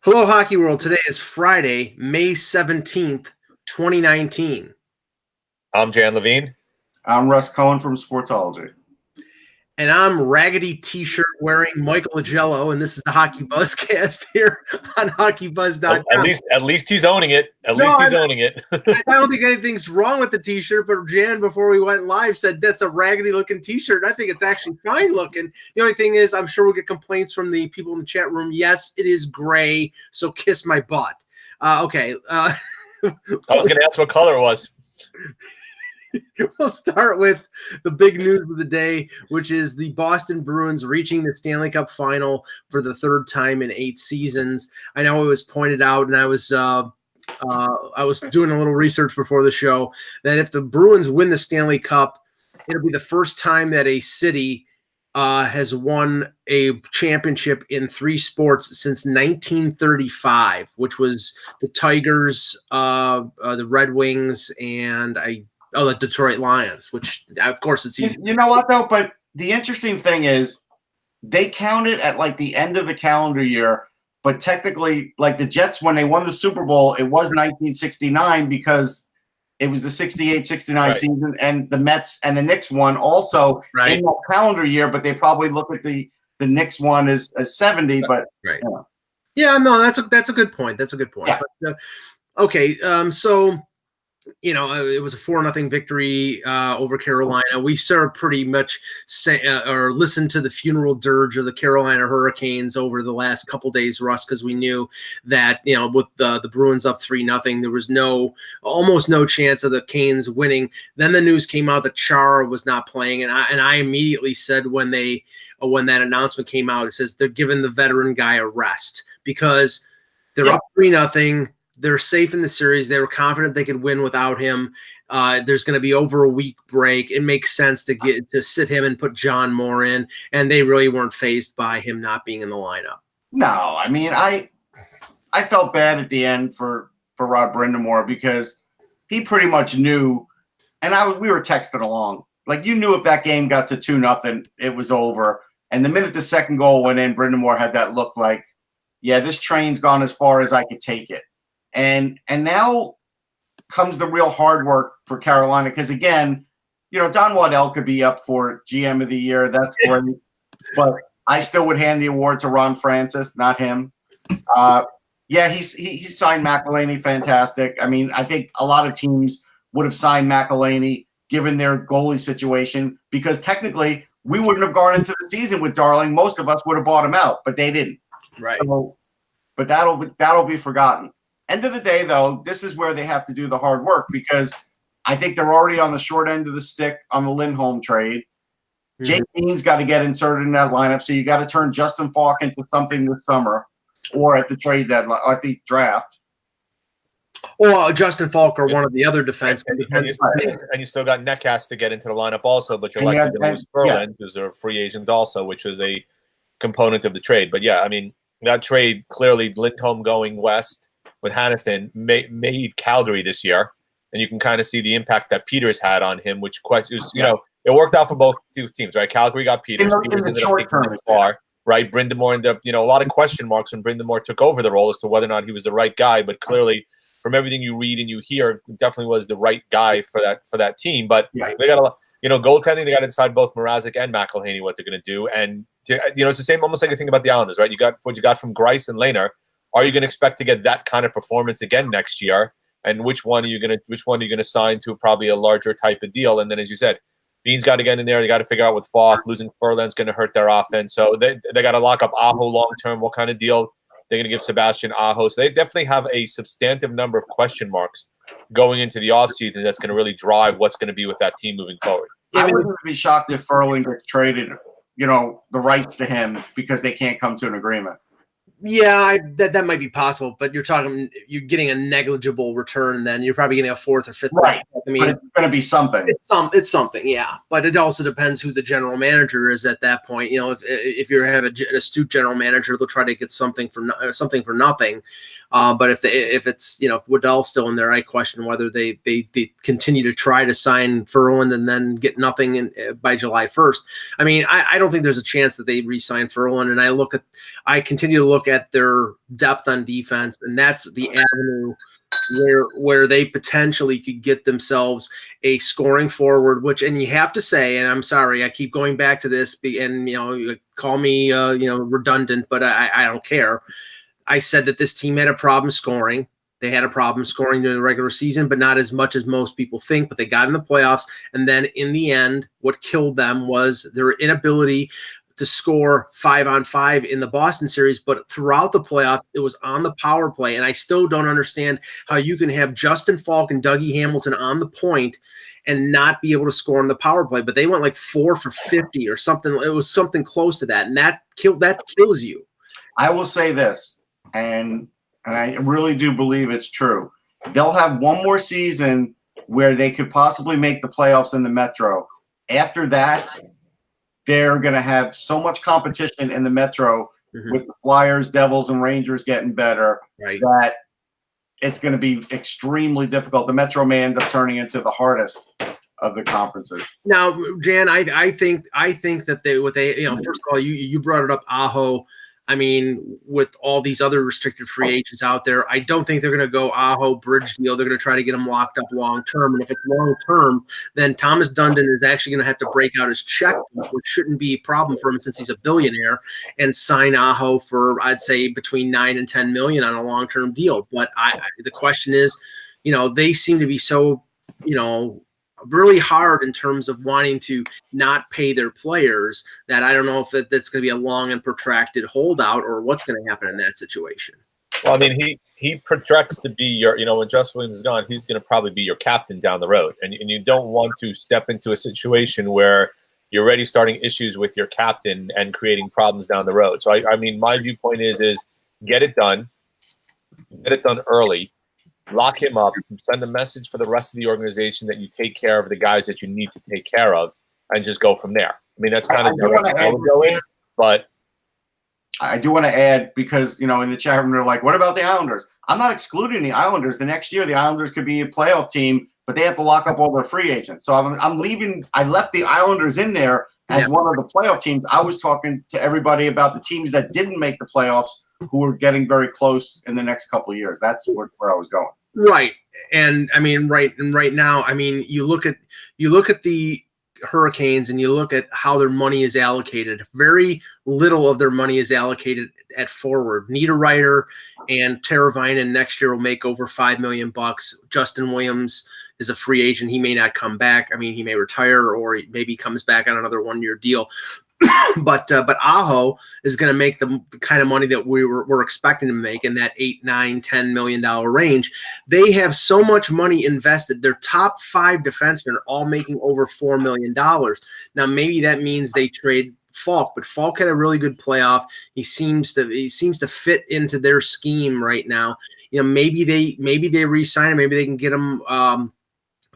Hello, Hockey World. Today is Friday, May 17th, 2019. I'm Jan Levine. I'm Russ Cohen from Sportsology. And I'm raggedy t-shirt wearing Michael Agello, and this is the HockeyBuzzcast here on HockeyBuzz.com. At least he's owning it. Owning it. I don't think anything's wrong with the t-shirt, but Jan, before we went live, said that's a raggedy looking t-shirt. I think it's actually fine looking. The only thing is, I'm sure we'll get complaints from the people in the chat room. Yes, it is gray, so kiss my butt. Okay. I was going to ask what color it was. We'll start with the big news of the day, which is the Boston Bruins reaching the Stanley Cup final for the third time in 8 seasons. I know it was pointed out, and I was doing a little research before the show, that if the Bruins win the Stanley Cup, it'll be the first time that a city has won a championship in 3 sports since 1935, which was the Tigers, the Red Wings, and the Detroit Lions, which, of course, it's easy. You know what, though? But the interesting thing is they count it at, like, the end of the calendar year, but technically, like, the Jets, when they won the Super Bowl, it was 1969 because it was the 68-69 season, and the Mets and the Knicks won also in that calendar year, but they probably look at the Knicks one as 70, but Yeah, no, that's a good point. That's a good point. Yeah. But, okay, so it was a 4-0 victory over Carolina. We sort of pretty much listened to the funeral dirge of the Carolina Hurricanes over the last couple days, Russ, because we knew that with the Bruins up 3-0, there was almost no chance of the Canes winning. Then the news came out that Chara was not playing, and I immediately said when that announcement came out, it says they're giving the veteran guy a rest because they're up 3-0. They're safe in the series. They were confident they could win without him. There's going to be over a week break. It makes sense to sit him and put John Moore in, and they really weren't fazed by him not being in the lineup. No, I mean, I felt bad at the end for Rod Brind'Amour because he pretty much knew, and we were texting along. Like, you knew if that game got to 2-0, it was over. And the minute the second goal went in, Brind'Amour had that look like, yeah, this train's gone as far as I could take it. And now comes the real hard work for Carolina because, again, Don Waddell could be up for GM of the year. That's great. But I still would hand the award to Ron Francis, not him. He signed McElhinney. Fantastic. I mean, I think a lot of teams would have signed McElhinney given their goalie situation because technically we wouldn't have gone into the season with Darling. Most of us would have bought him out, but they didn't. Right. So, but that'll be forgotten. End of the day, though, this is where they have to do the hard work because I think they're already on the short end of the stick on the Lindholm trade. Mm-hmm. Jake Dean's got to get inserted in that lineup, so you got to turn Justin Falk into something this summer or at the trade deadline, at the draft. Or Justin Falk or one of the other defensemen. And you still got Netcast to get into the lineup also, but you're likely to lose Ferland, who's a free agent also, which was a component of the trade. But, yeah, I mean, that trade, clearly Lindholm going west with Hannafin made Calgary this year, and you can kind of see the impact that Peters had on him, which it worked out for both teams, right? Calgary got Peters. Peters ended up taking him far, right? Brind'Amour ended up, a lot of question marks when Brind'Amour took over the role as to whether or not he was the right guy, but clearly from everything you read and you hear, definitely was the right guy for that team. But they got a lot, goaltending, they got to decide both Mrazek and McElhinney what they're going to do. And, it's the same, almost like a thing about the Islanders, right? You got what you got from Greiss and Lehner. Are you going to expect to get that kind of performance again next year? And which one are you going to sign to probably a larger type of deal? And then, as you said, Bean's got to get in there. They got to figure out with Falk losing Furland's going to hurt their offense. So they got to lock up Aho long term. What kind of deal they're going to give Sebastian Aho? So they definitely have a substantive number of question marks going into the offseason that's going to really drive what's going to be with that team moving forward. I wouldn't be shocked if Furland gets traded, the rights to him because they can't come to an agreement. Yeah, that might be possible, but you're getting a negligible return. Then you're probably getting a 4th or 5th. Right. I mean, but it's going to be something. It's something, yeah. But it also depends who the general manager is at that point. If you have an astute general manager, they'll try to get something for nothing. But if Waddell's still in there, I question whether they continue to try to sign Ferland and then get nothing by July 1st. I mean, I don't think there's a chance that they re-sign Ferland, and I continue to look at their depth on defense, and that's the avenue where they potentially could get themselves a scoring forward, and you have to say, and I'm sorry, I keep going back to this, and call me redundant, but I don't care. I said that this team had a problem scoring. They had a problem scoring during the regular season, but not as much as most people think. But they got in the playoffs, and then in the end, what killed them was their inability to score 5-on-5 in the Boston series. But throughout the playoffs, it was on the power play, and I still don't understand how you can have Justin Falk and Dougie Hamilton on the point and not be able to score on the power play. But they went like 4 for 50 or something. It was something close to that, and that kills you. I will say this, and I really do believe it's true. They'll have one more season where they could possibly make the playoffs in the Metro. After that, they're going to have so much competition in the Metro with the Flyers, Devils, and Rangers getting better that it's going to be extremely difficult. The Metro may end up turning into the hardest of the conferences. Now, Jan, I think that they first of all, you brought it up, Aho. I mean, with all these other restricted free agents out there, I don't think they're going to go Aho bridge deal. They're going to try to get him locked up long term. And if it's long term, then Thomas Dundon is actually going to have to break out his checkbook, which shouldn't be a problem for him since he's a billionaire, and sign Aho for, I'd say, between $9 and $10 million on a long term deal. But the question is, they seem to be so, really hard in terms of wanting to not pay their players that I don't know if that's going to be a long and protracted holdout or what's going to happen in that situation. Well, I mean, he projects to be your, when Justin Williams is gone, he's going to probably be your captain down the road. And you don't want to step into a situation where you're already starting issues with your captain and creating problems down the road. So, I mean, my viewpoint is get it done early. Lock him up, send a message for the rest of the organization that you take care of the guys that you need to take care of, and just go from there. I mean, that's kind of the direction I would go in. But I do want to add, because, in the chat room, they're like, what about the Islanders? I'm not excluding the Islanders. The next year, the Islanders could be a playoff team, but they have to lock up all their free agents. So I'm leaving. I left the Islanders in there as one of the playoff teams. I was talking to everybody about the teams that didn't make the playoffs, who are getting very close in the next couple of years. That's where I was going. Right. And I mean, right now, I mean, you look at the Hurricanes and you look at how their money is allocated. Very little of their money is allocated at forward. Niederreiter and Teravainen next year will make over $5 million. Justin Williams is a free agent. He may not come back. I mean, he may retire, or he maybe comes back on another 1-year deal. But Aho is going to make the kind of money that we're expecting to make in that $8, $9, $10 million range. They have so much money invested. Their top 5 defensemen are all making over $4 million. Now, maybe that means they trade Falk, but Falk had a really good playoff. He seems to fit into their scheme right now. Maybe they re-sign him. Maybe they can get him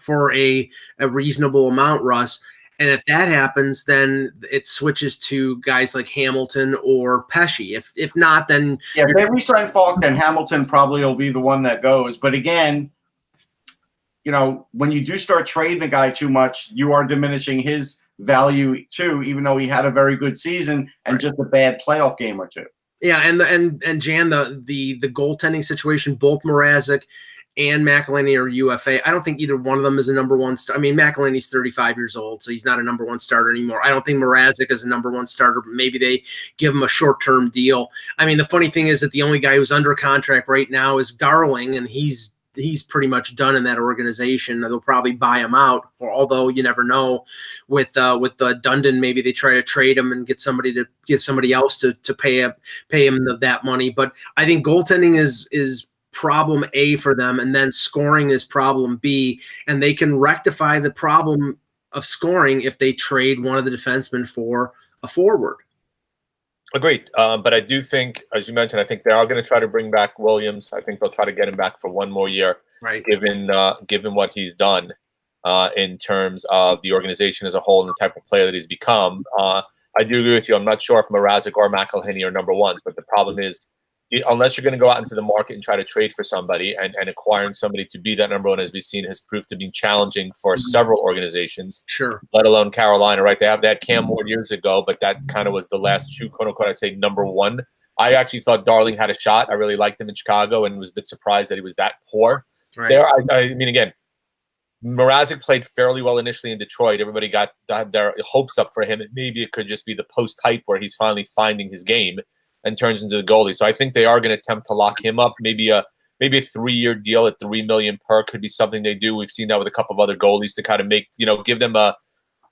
for a reasonable amount, Russ. And if that happens, then it switches to guys like Hamilton or Pesce. If not, then if they re-sign Falk, then Hamilton probably will be the one that goes. But again, when you do start trading a guy too much, you are diminishing his value too, even though he had a very good season and just a bad playoff game or two. Yeah, and Jan, the goaltending situation, both Mrazek and McElhinney are UFA. I don't think either one of them is a number one star. I mean, McElhinney's 35 years old, so he's not a number one starter anymore. I don't think Mrazek is a number one starter, but maybe they give him a short-term deal. I mean, the funny thing is that the only guy who's under contract right now is Darling, and he's pretty much done in that organization. They'll probably buy him out, although you never know. With Dundon, maybe they try to trade him and get somebody else to pay him that money. But I think goaltending is problem A for them, and then scoring is problem B, and they can rectify the problem of scoring if they trade one of the defensemen for a forward. Agreed. But I do think, as you mentioned, I think they are going to try to bring back Williams. I think they'll try to get him back for one more year, right? Given what he's done in terms of the organization as a whole and the type of player that he's become. I do agree with you. I'm not sure if Mrazek or McElhinney are number ones, but the problem is, unless you're going to go out into the market and try to trade for somebody, and acquiring somebody to be that number one, as we've seen, has proved to be challenging for several organizations. Sure. Let alone Carolina, right? They had Cam Ward years ago, but that kind of was the last true, quote unquote, I'd say number one I actually thought Darling had a shot. I really liked him in Chicago and was a bit surprised that he was that poor. Right. There, I mean, again, Mrazek played fairly well initially in Detroit. Everybody got their hopes up for him, and maybe it could just be the post-hype where he's finally finding his game and turns into the goalie. So I think they are going to attempt to lock him up. Maybe a 3-year deal at $3 million per could be something they do. We've seen that with a couple of other goalies to kind of make, give them a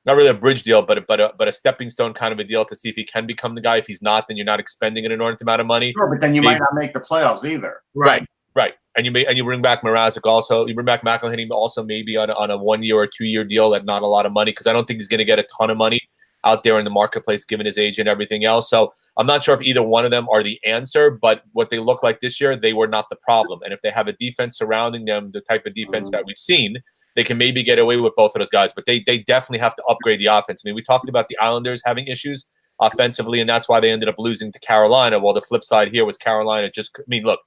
not really a bridge deal, but a stepping stone kind of a deal to see if he can become the guy. If he's not, then you're not expending an enormous amount of money. Sure, but then you might not make the playoffs either. Right. And you bring back Mrazek also. You bring back McElhinney also maybe on a 1 year or 2 year deal at not a lot of money, because I don't think he's going to get a ton of money out there in the marketplace given his age and everything else. So I'm not sure if either one of them are the answer, but what they look like this year, they were not the problem. And if they have a defense surrounding them, the type of defense that we've seen, they can maybe get away with both of those guys. But they definitely have to upgrade the offense. I mean, we talked about the Islanders having issues offensively, and that's why they ended up losing to Carolina. Well, the flip side here was Carolina look,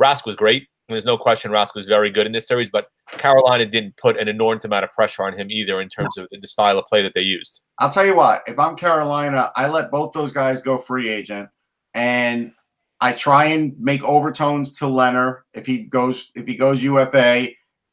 Rask was great. There's no question Rask was very good in this series, but Carolina didn't put an enormous amount of pressure on him either in terms of the style of play that they used. I'll tell you what, if I'm Carolina, I let both those guys go free agent, and I try and make overtones to Leonard if he goes UFA,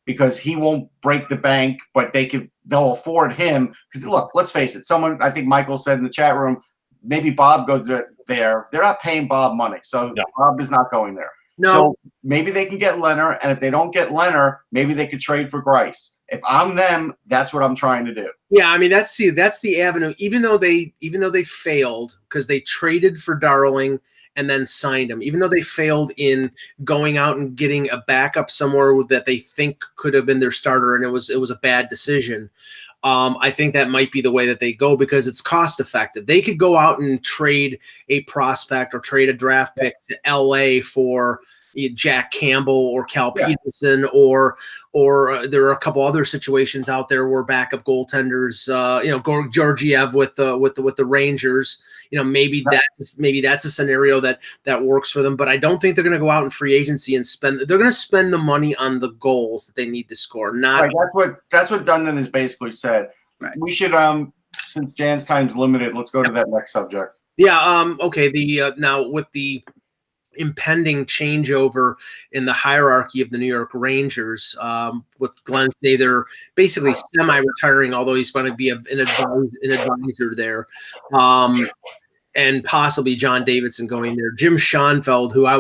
because he won't break the bank, but they'll afford him. Because look, let's face it, I think Michael said in the chat room, maybe Bob goes there. They're not paying Bob money, so no. Bob is not going there. No. So maybe they can get Leonard, and if they don't get Leonard, maybe they could trade for Grice. If I'm them, that's what I'm trying to do. Yeah, I mean that's the avenue. Even though they failed because they traded for Darling and then signed him, even though they failed in going out and getting a backup somewhere that they think could have been their starter, and it was a bad decision. I think that might be the way that they go because it's cost effective. They could go out and trade a prospect or trade a draft pick to LA for Jack Campbell or Cal Peterson, or there are a couple other situations out there where backup goaltenders, Georgiev with the Rangers, maybe that's a scenario that works for them. But I don't think they're going to go out in free agency and they're going to spend the money on the goals that they need to score. Not right, that's what Dundon has basically said. Right. We should since Jan's time's limited, let's go to that next subject. Yeah. Okay. Now with the impending changeover in the hierarchy of the New York Rangers, with Glenn Sather basically semi-retiring, although he's going to be an advisor there, and possibly John Davidson going there. Jim Schoenfeld, who I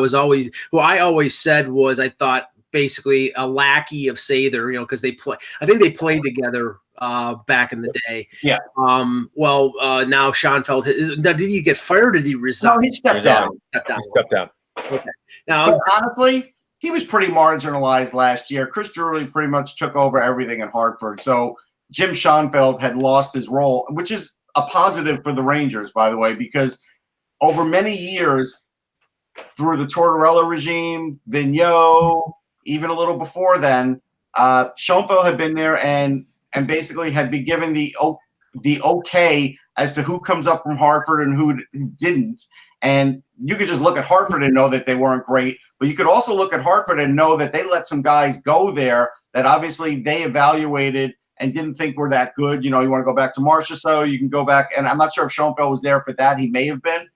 always said was, I thought, basically a lackey of Sather, because I think they played together back in the day. Yeah. Now Schoenfeld, did he get fired or did he resign? No, he stepped down. He stepped down. Okay. Now, but honestly, he was pretty marginalized last year. Chris Drury pretty much took over everything in Hartford. So Jim Schoenfeld had lost his role, which is a positive for the Rangers, by the way, because over many years, through the Tortorella regime, Vigneault, even a little before then, Schoenfeld had been there and basically had been given the okay as to who comes up from Hartford and who didn't. And you could just look at Hartford and know that they weren't great, but you could also look at Hartford and know that they let some guys go there that obviously they evaluated and didn't think were that good. You want to go back to Marchessault, you can go back, and I'm not sure if Schoenfeld was there for that. He may have been.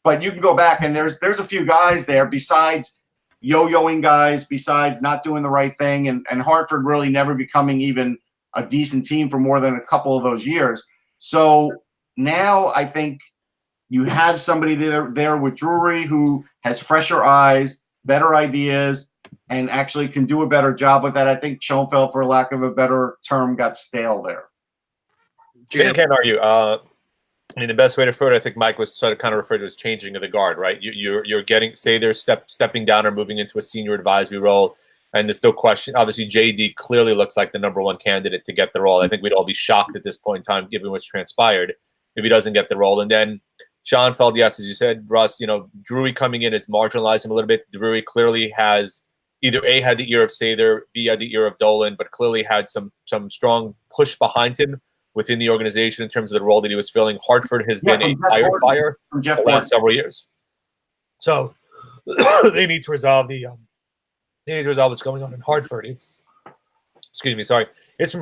But you can go back, and there's a few guys there besides yo-yoing guys, besides not doing the right thing, and Hartford really never becoming even a decent team for more than a couple of those years. So now I think you have somebody there with Drury who has fresher eyes, better ideas, and actually can do a better job with that. I think Schoenfeld, for lack of a better term, got stale there. I can't argue. The best way to refer to it, I think Mike was sort of kind of referred to as changing of the guard, right? You're getting, say they're stepping down or moving into a senior advisory role, and there's still question. Obviously, JD clearly looks like the number one candidate to get the role. I think we'd all be shocked at this point in time, given what's transpired, if he doesn't get the role. And then Schoenfeld, yes, as you said, Russ, Drury coming in, it's marginalized him a little bit. Drury clearly has either A, had the ear of Sather, B, had the ear of Dolan, but clearly had some strong push behind him within the organization in terms of the role that he was filling. Hartford has been a tire fire for the last several years. So they need to resolve what's going on in Hartford. It's been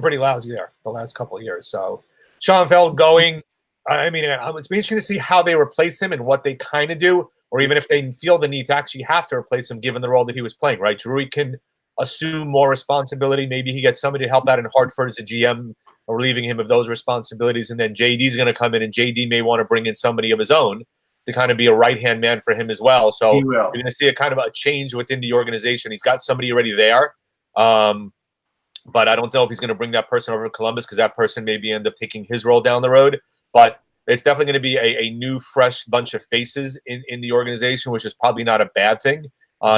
pretty lousy there the last couple of years. So Schoenfeld going, I mean, it's interesting to see how they replace him and what they kind of do, or even if they feel the need to actually have to replace him given the role that he was playing, right? Drury can assume more responsibility. Maybe he gets somebody to help out in Hartford as a GM, or relieving him of those responsibilities. And then JD's going to come in, and JD may want to bring in somebody of his own to kind of be a right-hand man for him as well. So you're going to see a kind of a change within the organization. He's got somebody already there. But I don't know if he's going to bring that person over to Columbus, because that person maybe end up taking his role down the road. But it's definitely going to be a new, fresh bunch of faces in the organization, which is probably not a bad thing,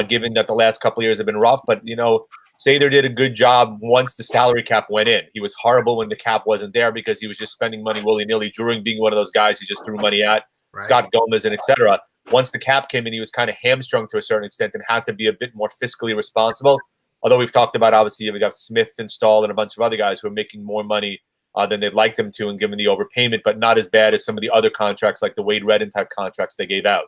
given that the last couple of years have been rough. But, Sather did a good job once the salary cap went in. He was horrible when the cap wasn't there because he was just spending money willy-nilly. Drury being one of those guys he just threw money at, right. Scott Gomez and et cetera. Once the cap came in, he was kind of hamstrung to a certain extent and had to be a bit more fiscally responsible. Although we've talked about, obviously, we got Smith and Stahl and a bunch of other guys who are making more money than they'd like them to, and given the overpayment, but not as bad as some of the other contracts, like the Wade Redden type contracts they gave out.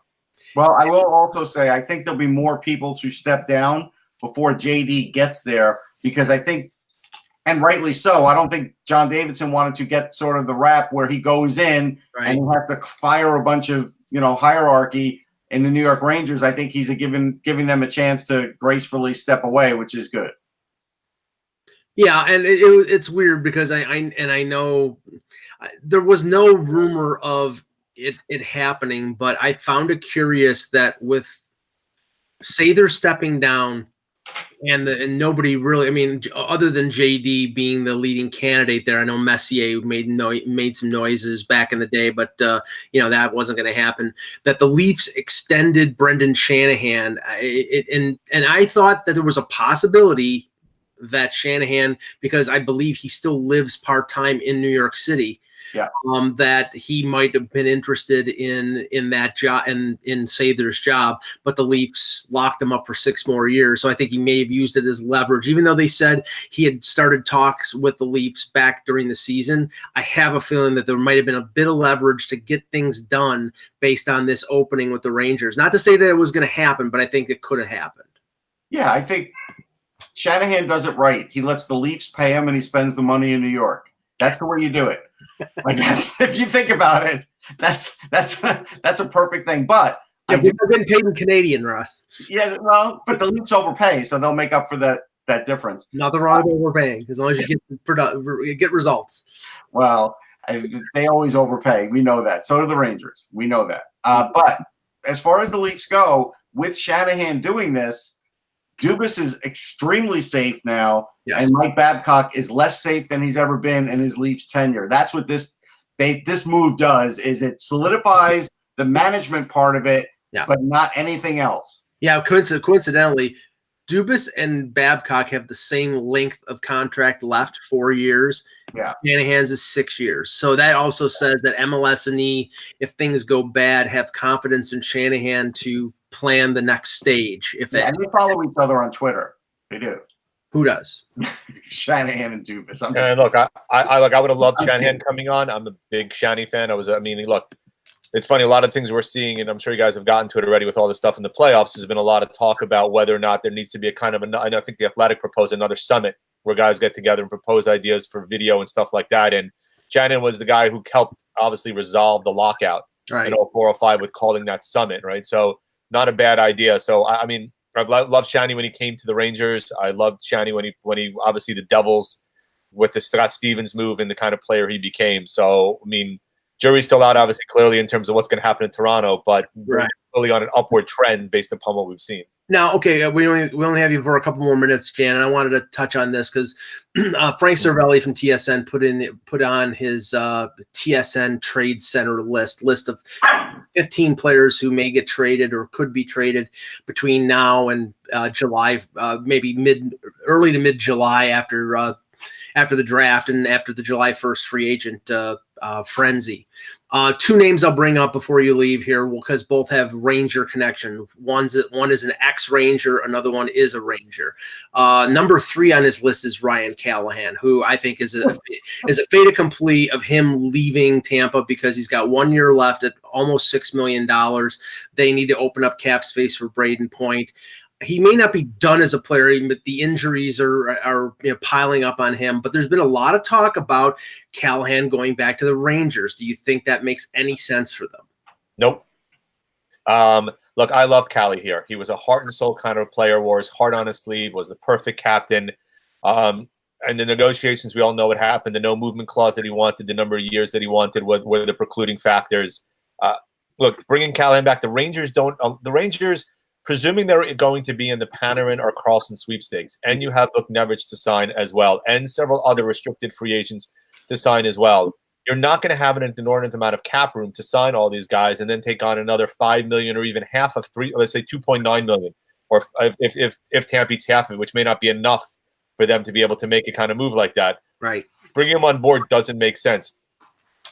Well, I will also say I think there'll be more people to step down before JD gets there, because I think, and rightly so, I don't think John Davidson wanted to get sort of the rap where he goes in and you have to fire a bunch of, hierarchy in the New York Rangers. I think he's giving them a chance to gracefully step away, which is good. Yeah, and it's weird because I know there was no rumor of it happening, but I found it curious that with Sather stepping down and nobody really, other than JD being the leading candidate there, I know Messier made some noises back in the day, but that wasn't going to happen. That the Leafs extended Brendan Shanahan, and I thought that there was a possibility that Shanahan, because I believe he still lives part-time in New York City, that he might have been interested in that job and in Sather's job, but the Leafs locked him up for 6 more years. So I think he may have used it as leverage, even though they said he had started talks with the Leafs back during the season. I have a feeling that there might have been a bit of leverage to get things done based on this opening with the Rangers. Not to say that it was going to happen, but I think it could have happened. Yeah, I think Shanahan does it right. He lets the Leafs pay him and he spends the money in New York. That's the way you do it. If you think about it, that's a perfect thing. But we've been paid in Canadian, Russ. Yeah, well, but the Leafs overpay, so they'll make up for that difference. Nothing wrong with overpaying, as long as you get results. Well, they always overpay. We know that. So do the Rangers. We know that. But as far as the Leafs go, with Shanahan doing this, Dubas is extremely safe now, and Mike Babcock is less safe than he's ever been in his Leafs tenure. That's what this move does, is it solidifies the management part of it, but not anything else. Yeah, coincidentally, Dubas and Babcock have the same length of contract left, 4 years. Yeah. Shanahan's is 6 years. So that also says that MLS&E, if things go bad, have confidence in Shanahan to plan the next stage. And they follow each other on Twitter. They do. Who does? Shanahan and Dubas. Look, I would have loved Shanahan coming on. I'm a big Shanny fan. Look, it's funny. A lot of things we're seeing, and I'm sure you guys have gotten to it already with all the stuff in the playoffs, has been a lot of talk about whether or not there needs to be a kind of I think the Athletic proposed another summit where guys get together and propose ideas for video and stuff like that. And Shanahan was the guy who helped obviously resolve the lockout in 04-05 with calling that summit, right? So not a bad idea. So I've loved Shanny when he came to the Rangers. I loved Shanny when he obviously the Devils with the Scott Stevens move and the kind of player he became. So jury's still out, obviously, clearly in terms of what's going to happen in Toronto, but we're clearly on an upward trend based upon what we've seen. Now, okay, we only have you for a couple more minutes, Jan, and I wanted to touch on this because Frank Cervelli from TSN put on his TSN Trade Center list of 15 players who may get traded or could be traded between now and July, maybe early to mid-July after the draft and after the July 1st free agent frenzy. 2 names I'll bring up before you leave here because both have Ranger connection. One is an ex-Ranger, another one is a Ranger. Number 3 on his list is Ryan Callahan, who I think is a fait accompli of him leaving Tampa because he's got 1 year left at almost $6 million. They need to open up cap space for Braden Point. he may not be done as a player, but the injuries are piling up on him. But there's been a lot of talk about Callahan going back to the Rangers. Do you think that makes any sense for them? Nope. Look, I love Callie here. He was a heart and soul kind of player, wore his heart on his sleeve, was the perfect captain. And the negotiations, we all know what happened. The no movement clause that he wanted, the number of years that he wanted were the precluding factors. Look, bringing Callahan back, the Rangers, presuming they're going to be in the Panarin or Carlson sweepstakes, and you have Buchnevich to sign as well, and several other restricted free agents to sign as well. You're not going to have an inordinate amount of cap room to sign all these guys and then take on another $5 million or even half of let's say $2.9 million, or if Tampa eats half of it, which may not be enough for them to be able to make a kind of move like that. Right. Bringing him on board doesn't make sense.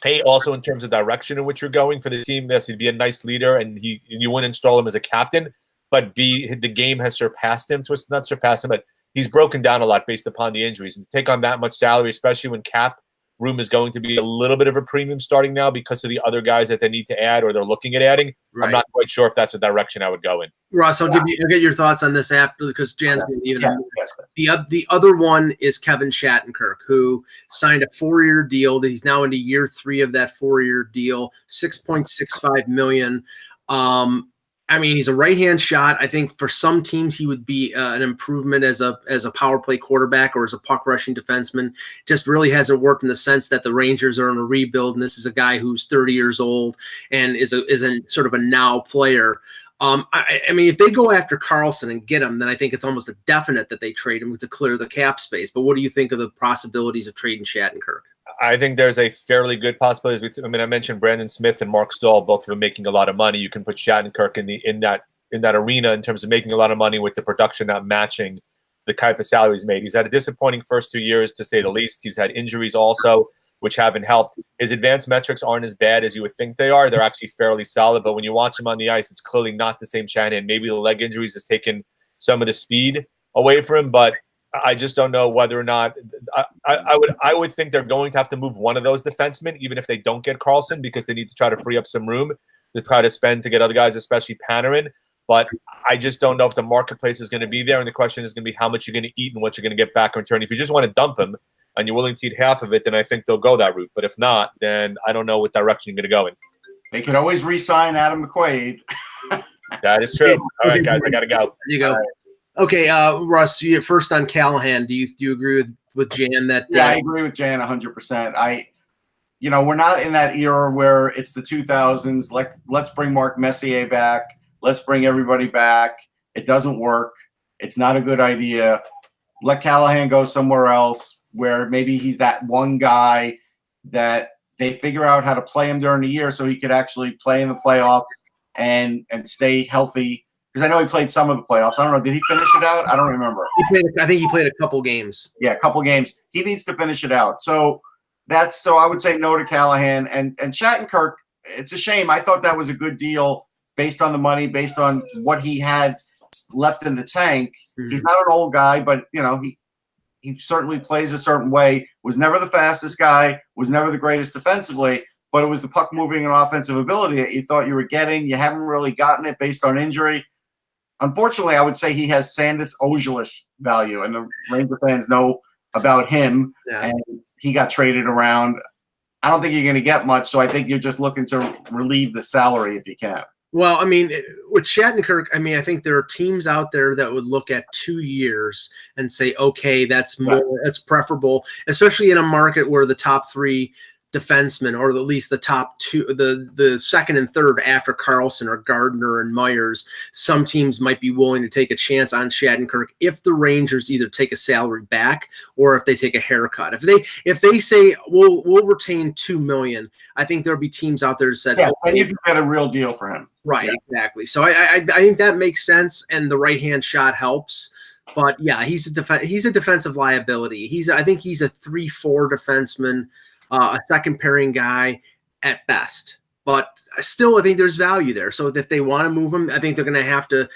A, also in terms of direction in which you're going for the team, yes, he'd be a nice leader, and you wouldn't install him as a captain. But B, the game has surpassed him. Not surpassed him, but he's broken down a lot based upon the injuries. And to take on that much salary, especially when cap room is going to be a little bit of a premium starting now because of the other guys that they need to add or they're looking at adding, I'm not quite sure if that's a direction I would go in. Ross, I'll get your thoughts on this after, because Jan's going to leave it. The other one is Kevin Shattenkirk, who signed a 4-year deal. He's now into year 3 of that 4-year deal, $6.65 million. I mean, he's a right-hand shot. I think for some teams he would be an improvement as a power play quarterback or as a puck rushing defenseman. Just really hasn't worked in the sense that the Rangers are in a rebuild, and this is a guy who's 30 years old and is a sort of a now player. I mean, if they go after Carlson and get him, then I think it's almost a definite that they trade him to clear the cap space. But what do you think of the possibilities of trading Shattenkirk? I think there's a fairly good possibility. I mean, I mentioned Brandon Smith and Mark Stahl, both of them making a lot of money. You can put Shattenkirk in that arena in terms of making a lot of money with the production not matching the type of salaries made. He's had a disappointing first 2 years, to say the least. He's had injuries also, which haven't helped. His advanced metrics aren't as bad as you would think they are. They're actually fairly solid, but when you watch him on the ice, it's clearly not the same Shanahan. Maybe the leg injuries has taken some of the speed away from him, but I just don't know whether or not I would think they're going to have to move one of those defensemen, even if they don't get Carlson, because they need to try to free up some room to try to spend to get other guys, especially Panarin. But I just don't know if the marketplace is going to be there, and the question is going to be how much you're going to eat and what you're going to get back in return. If you just want to dump him and you're willing to eat half of it, then I think they'll go that route. But if not, then I don't know what direction you're going to go in. They could always re-sign Adam McQuaid. That is true. All right, guys, I got to go. There you go. Okay, Russ, first on Callahan, do you agree with Jan that? Yeah, I agree with Jan 100%. We're not in that era where it's the 2000s. Let's bring Mark Messier back. Let's bring everybody back. It doesn't work. It's not a good idea. Let Callahan go somewhere else where maybe he's that one guy that they figure out how to play him during the year so he could actually play in the playoffs and stay healthy. Because I know he played some of the playoffs. I don't know. Did he finish it out? I don't remember. I think he played a couple games. Yeah, a couple games. He needs to finish it out. So I would say no to Callahan. And Shattenkirk, it's a shame. I thought that was a good deal based on the money, based on what he had left in the tank. Mm-hmm. He's not an old guy, but he certainly plays a certain way. Was never the fastest guy, was never the greatest defensively, but it was the puck moving and offensive ability that you thought you were getting. You haven't really gotten it based on injury. Unfortunately, I would say he has Sandis Ojelus value, and the Ranger fans know about him, and he got traded around. I don't think you're going to get much, so I think you're just looking to relieve the salary if you can. Well, I mean, with Shattenkirk, I think there are teams out there that would look at 2 years and say, okay, that's preferable, especially in a market where the top 3 defensemen, or at least the top 2, the second and third after Carlson are Gardner and Myers. Some teams might be willing to take a chance on Shattenkirk if the Rangers either take a salary back or if they take a haircut. If they say we'll retain $2 million, I think there'll be teams out there that said, and you can get a real deal for him. Right, exactly. So I think that makes sense, and the right hand shot helps. But yeah, he's a defensive liability. I think he's a 3-4 defenseman. A second pairing guy at best, but still I think there's value there. So if they want to move him, I think they're going to have to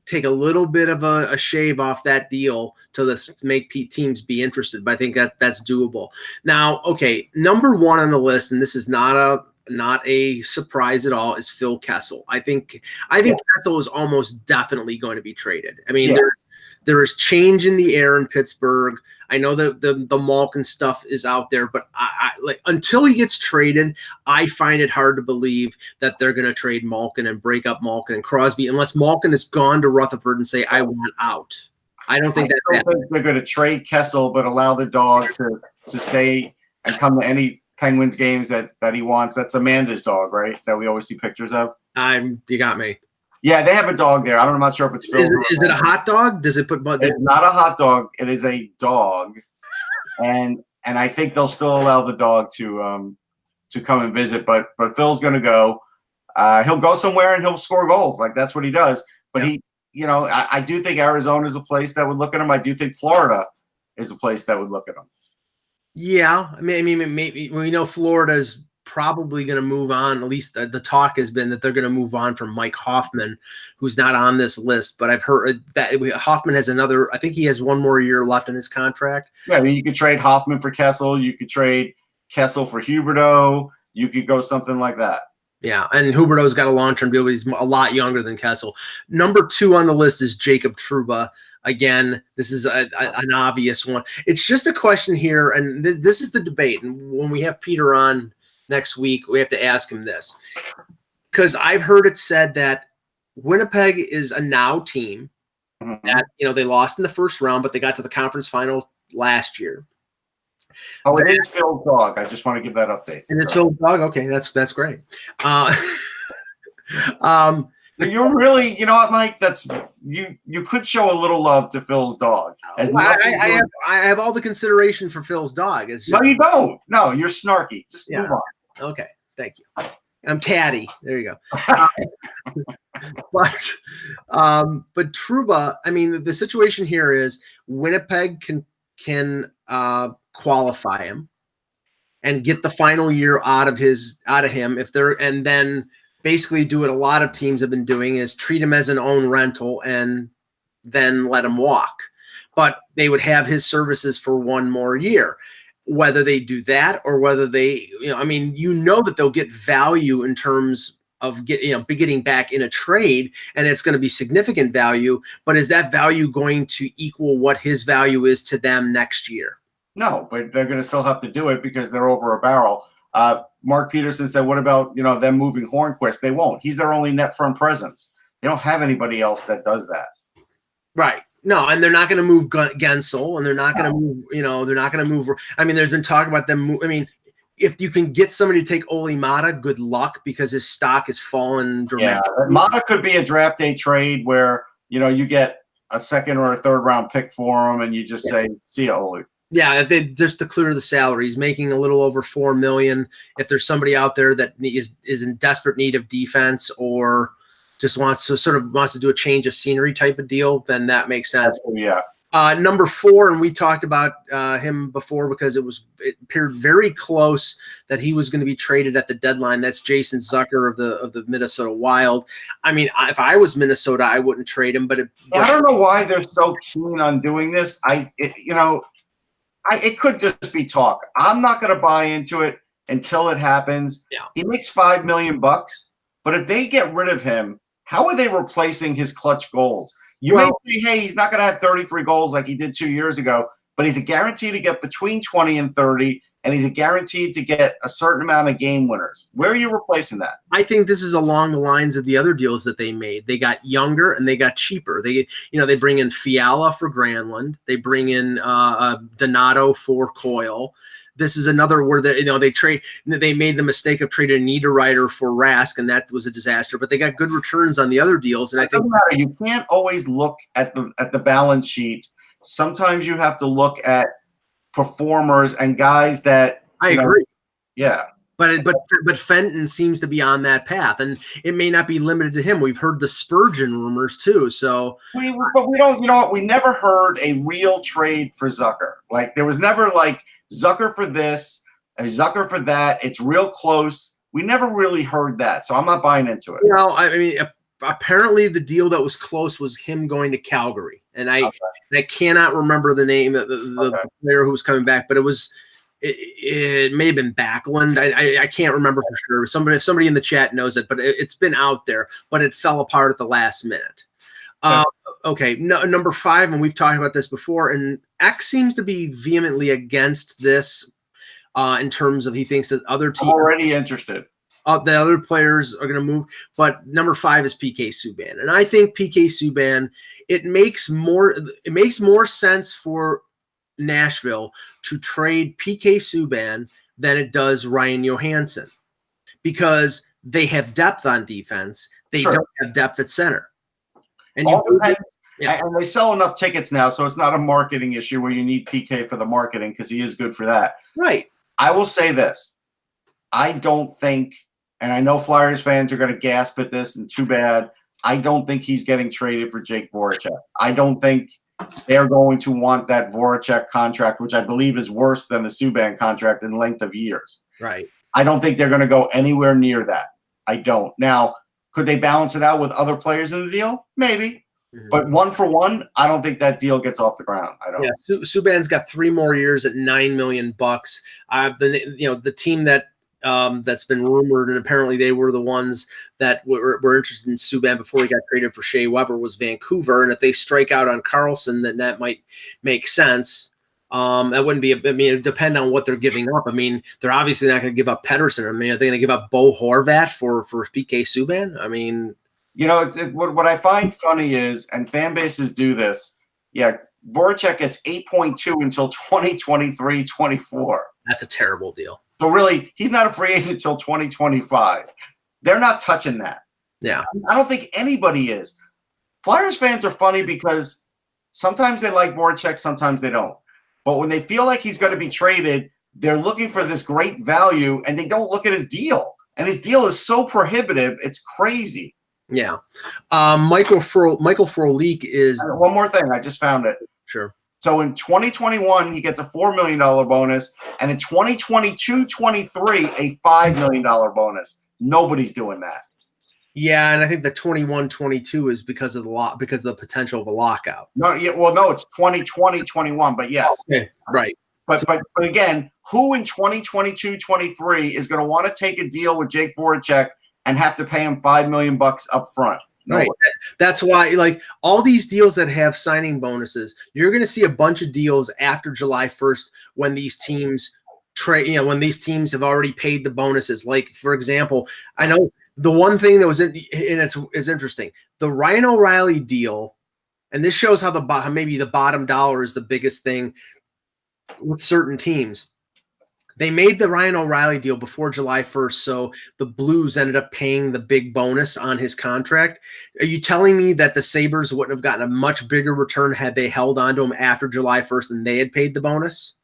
take a little bit of a shave off that deal to make teams be interested. But I think that's doable. Now, okay, number 1 on the list, and this is not not a surprise at all, is Phil Kessel. I think Kessel is almost definitely going to be traded. I mean, there is change in the air in Pittsburgh. I know that the Malkin stuff is out there, but I like until he gets traded, I find it hard to believe that they're going to trade Malkin and break up Malkin and Crosby unless Malkin has gone to Rutherford and say, I want out. I don't think they're going to trade Kessel, but allow the dog to stay and come to any Penguins games that he wants. That's Amanda's dog, right? That we always see pictures of. You got me. Yeah, they have a dog there. I'm not sure if it's Phil. Is it a hot dog? Does it put? It's not a hot dog. It is a dog, and I think they'll still allow the dog to come and visit. But Phil's going to go. He'll go somewhere and he'll score goals. Like that's what he does. But I do think Arizona is a place that would look at him. I do think Florida is a place that would look at him. Yeah, I mean, maybe we know Florida's probably going to move on. At least the talk has been that they're going to move on from Mike Hoffman, who's not on this list. But I've heard that Hoffman has I think he has one more year left in his contract. Yeah, I mean, you could trade Hoffman for Kessel. You could trade Kessel for Huberdeau. You could go something like that. Yeah, and Huberdeau's got a long-term deal, but he's a lot younger than Kessel. Number 2 on the list is Jacob Trouba. Again, this is an obvious one. It's just a question here, and this is the debate. And when we have Peter on next week, we have to ask him this. Because I've heard it said that Winnipeg is a now team. That they lost in the first round, but they got to the conference final last year. Oh, it is Phil's dog. I just want to give that update. And it's Phil's dog? Okay, that's great. You're really, you know what, Mike? That's you could show a little love to Phil's dog. I have all the consideration for Phil's dog. It's just, no, you don't. No, you're snarky. Just move on. Okay, thank you. I'm catty. There you go. But Trouba, I mean, the situation here is Winnipeg can qualify him and get the final year out of him and then basically do what a lot of teams have been doing is treat him as an own rental and then let him walk. But they would have his services for one more year. Whether they do that or whether they, that they'll get value in terms of getting back in a trade, and it's going to be significant value. But is that value going to equal what his value is to them next year? No, but they're going to still have to do it because they're over a barrel. Mark Peterson said, what about, them moving Hornquist? They won't. He's their only net front presence. They don't have anybody else that does that. Right. No, and they're not going to move Gensel, and they're not going to move, they're not going to move. I mean, there's been talk about them. If you can get somebody to take Oli Mata, good luck because his stock has fallen dramatically. Yeah, Mata could be a draft day trade where, you get a second or a third round pick for him and you just say, see ya, Oli. Yeah, just to clear the salary. He's making a little over $4 million. If there's somebody out there that is in desperate need of defense or just wants to do a change of scenery type of deal, then that makes sense. Yeah. Number 4, and we talked about him before because it appeared very close that he was going to be traded at the deadline. That's Jason Zucker of the Minnesota Wild. I mean, if I was Minnesota, I wouldn't trade him. But I don't know why they're so keen on doing this. It could just be talk. I'm not going to buy into it until it happens. Yeah. He makes $5 million, but if they get rid of him, how are they replacing his clutch goals? You may say, hey, he's not going to have 33 goals like he did 2 years ago, but he's a guarantee to get between 20 and 30, and he's a guaranteed to get a certain amount of game winners. Where are you replacing that? I think this is along the lines of the other deals that they made. They got younger and they got cheaper. They bring in Fiala for Granlund. They bring in Donato for Coyle. This is another where they made the mistake of trading Niederreiter for Rask, and that was a disaster. But they got good returns on the other deals, and I think you can't always look at the balance sheet. Sometimes you have to look at performers and guys that I agree. Yeah. But Fenton seems to be on that path, and it may not be limited to him. We've heard the Spurgeon rumors too. So, but we don't. You know what? We never heard a real trade for Zucker. Like there was never like Zucker for this, a Zucker for that. It's real close. We never really heard that, so I'm not buying into it. Apparently the deal that was close was him going to Calgary, and I cannot remember the name of the player who was coming back, but it was it may have been Backlund. I can't remember for sure. If somebody in the chat knows it, but it's been out there, but it fell apart at the last minute. Okay, number 5, and we've talked about this before, and X seems to be vehemently against this in terms of he thinks that other teams already interested. The other players are going to move, but number 5 is PK Subban, and I think PK Subban. It makes more sense for Nashville to trade PK Subban than it does Ryan Johansson, because they have depth on defense. They don't have depth at center. And and they sell enough tickets now, so it's not a marketing issue where you need PK for the marketing, because he is good for that. Right. I will say this. I don't think, and I know Flyers fans are going to gasp at this, and too bad, I don't think he's getting traded for Jake Voracek. I don't think they're going to want that Voracek contract, which I believe is worse than the Subban contract in length of years. Right. I don't think they're going to go anywhere near that. I don't. Now, could they balance it out with other players in the deal? Maybe. Mm-hmm. But 1 for 1, I don't think that deal gets off the ground. I don't. Yeah, Subban's got 3 more years at $9 million. The team that that's been rumored, and apparently they were the ones that were interested in Subban before he got traded for Shea Weber, was Vancouver. And if they strike out on Carlson, then that might make sense. That wouldn't be. It would depend on what they're giving up. I mean, they're obviously not going to give up Pettersson. I mean, are they going to give up Bo Horvat for PK Subban? I mean, what I find funny is, and fan bases do this. Yeah, Voracek gets 8.2 until 2023-24. That's a terrible deal. So really, he's not a free agent until 2025. They're not touching that. Yeah, I don't think anybody is. Flyers fans are funny because sometimes they like Voracek, sometimes they don't. But when they feel like he's going to be traded, they're looking for this great value, and they don't look at his deal. And his deal is so prohibitive, it's crazy. Yeah. Michael Frolik is – one more thing. I just found it. Sure. So in 2021, he gets a $4 million bonus, and in 2022-23, a $5 million bonus. Nobody's doing that. Yeah, and I think the 21-22 is because of the potential of a lockout. No, it's 2020-21, but yes. Okay, right. But again, who in 2022-23 is going to want to take a deal with Jake Voracek and have to pay him $5 million up front? Right. That's why, like, all these deals that have signing bonuses, you're going to see a bunch of deals after July 1st when these teams when these teams have already paid the bonuses. Like, for example, I know the one thing that was is interesting. The Ryan O'Reilly deal, and this shows how maybe the bottom dollar is the biggest thing with certain teams. They made the Ryan O'Reilly deal before July 1st, so the Blues ended up paying the big bonus on his contract. Are you telling me that the Sabres wouldn't have gotten a much bigger return had they held on to him after July 1st and they had paid the bonus?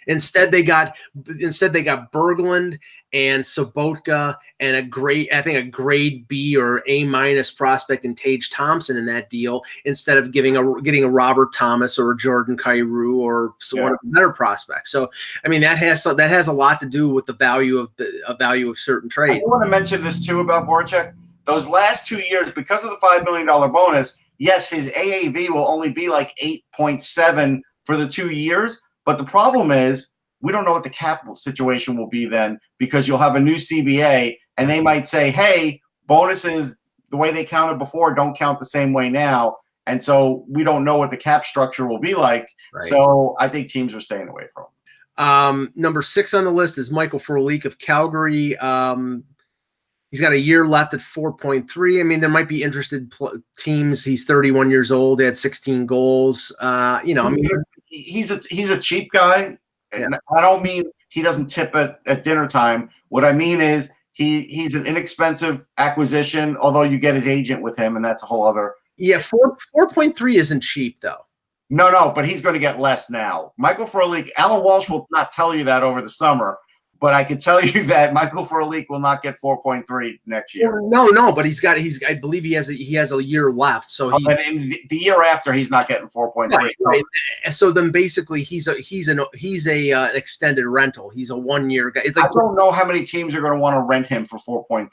Instead, they got Berglund and Sobotka and a grade B or A- prospect in Tage Thompson in that deal, instead of getting a Robert Thomas or a Jordan Kyrou or one of the better prospects. So, I mean, that has a lot to do with the value of certain trades. I want to mention this too about Voracek. Those last 2 years, because of the $5 million bonus, yes, his AAV will only be like 8.7 for the 2 years. But the problem is we don't know what the cap situation will be then, because you'll have a new CBA and they might say, hey, bonuses, the way they counted before, don't count the same way now. And so we don't know what the cap structure will be like. Right. So I think teams are staying away from him. Number 6 on the list is Michael Frolik of Calgary. He's got a year left at 4.3. I mean, there might be interested teams. He's 31 years old. He had 16 goals. I mean, he's a cheap guy. And I don't mean he doesn't tip at dinner time. What I mean is he's an inexpensive acquisition, although you get his agent with him, and that's a whole other. Yeah, 4.3 isn't cheap, though. No, but he's going to get less now. Michael Frolik, Alan Walsh will not tell you that over the summer. But I can tell you that Michael Frolik will not get 4.3 next year. No, but I believe he has a year left. So and in the year after, he's not getting 4.3. Right. So then basically he's an extended rental. He's a 1 year guy. It's like, I don't know how many teams are going to want to rent him for 4.3.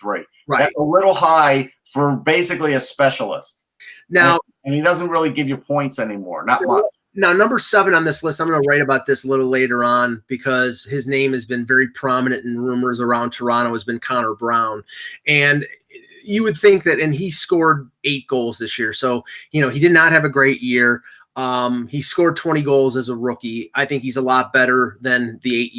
Right. That's a little high for basically a specialist. Now, and he doesn't really give you points anymore. Not much. Now, number 7 on this list, I'm going to write about this a little later on because his name has been very prominent in rumors around Toronto, has been Connor Brown. And you would think that, and he scored 8 goals this year. So, he did not have a great year. He scored 20 goals as a rookie. I think he's a lot better than the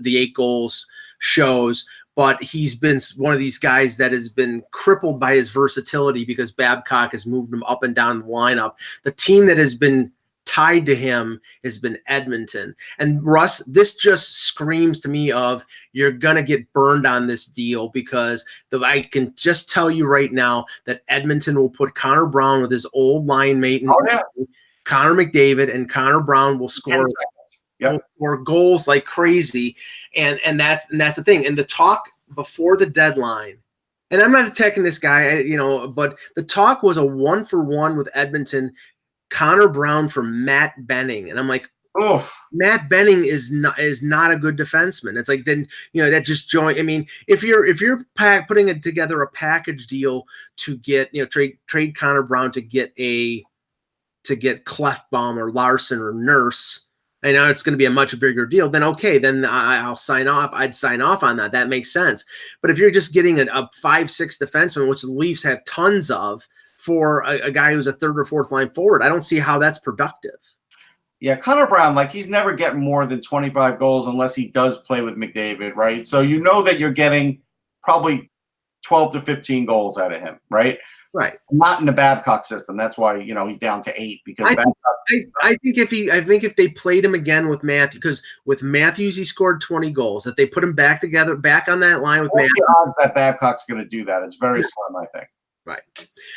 8 goals shows. But he's been one of these guys that has been crippled by his versatility because Babcock has moved him up and down the lineup. The team that has been tied to him has been Edmonton. And Russ, this just screams to me of you're going to get burned on this deal because I can just tell you right now that Edmonton will put Connor Brown with his old line mate, Connor McDavid, and Connor Brown will score. Or goals like crazy, and that's the thing. And the talk before the deadline, and I'm not attacking this guy, but the talk was a 1-for-1 with Edmonton, Connor Brown for Matt Benning, and I'm like, oh, Matt Benning is not a good defenseman. It's like then that just joint. I mean, if you're putting together a package deal to get trade Connor Brown to get Clefbaum or Larson or Nurse. I know it's going to be a much bigger deal. Then okay, then I'll sign off. I'd sign off on that. That makes sense. But if you're just getting a 5-6 defenseman, which the Leafs have tons of, for a guy who's a 3rd or 4th line forward, I don't see how that's productive. Yeah, Connor Brown, he's never getting more than 25 goals unless he does play with McDavid, right? So that you're getting probably 12 to 15 goals out of him, right? Right. Not in the Babcock system. That's why, he's down to 8 because I think if they played him again with Matthews, because with Matthews he scored 20 goals. If they put him back on that line with Matthews, the odds that Babcock's going to do that. It's very slim, I think. Right.